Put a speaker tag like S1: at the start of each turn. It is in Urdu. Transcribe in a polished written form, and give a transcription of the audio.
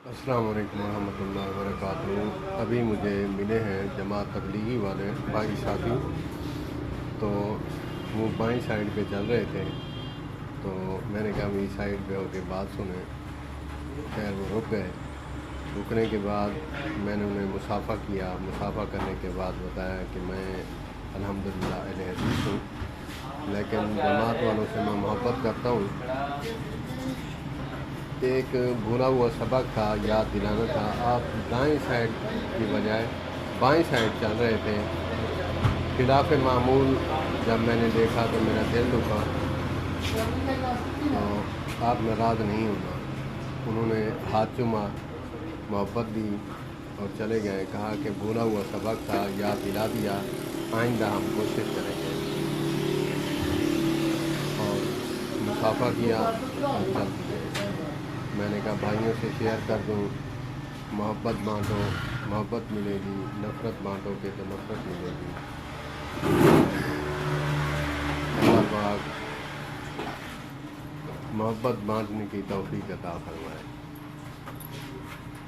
S1: السلام علیکم ورحمۃ اللہ وبرکاتہ۔ ابھی مجھے ملے ہیں جماعت تبلیغی والے بھائی ساتھی، تو وہ بائیں سائڈ پہ چل رہے تھے، تو میں نے کہا میری سائڈ پہ ہو کے بات سنیں۔ خیر وہ رک گئے۔ رکنے کے بعد میں نے انہیں مصافحہ کیا۔ مصافحہ کرنے کے بعد بتایا کہ میں الحمدللہ اہل حدیث ہوں، لیکن جماعت والوں سے میں محبت کرتا ہوں۔ ایک بھولا ہوا سبق تھا، یاد دلانا تھا۔ آپ دائیں سائڈ کی بجائے بائیں سائڈ چل رہے تھے، خلاف معمول۔ جب میں نے دیکھا تو میرا دل دکھا۔ تو آپ ناراض نہیں ہونا۔ انہوں نے ہاتھ چوما، محبت دی اور چلے گئے۔ کہا کہ بھولا ہوا سبق تھا، یاد دلا دیا، آئندہ ہم کوشش کریں گے۔ اور مصافحہ کیا اور چل دیے۔ میں نے کہا بھائیوں سے شیئر کر دوں، محبت بانٹو، محبت ملے گی، نفرت بانٹو گے تو نفرت ملے گی۔ اللہ پاک محبت بانٹنے کی توفیق عطا فرمائے۔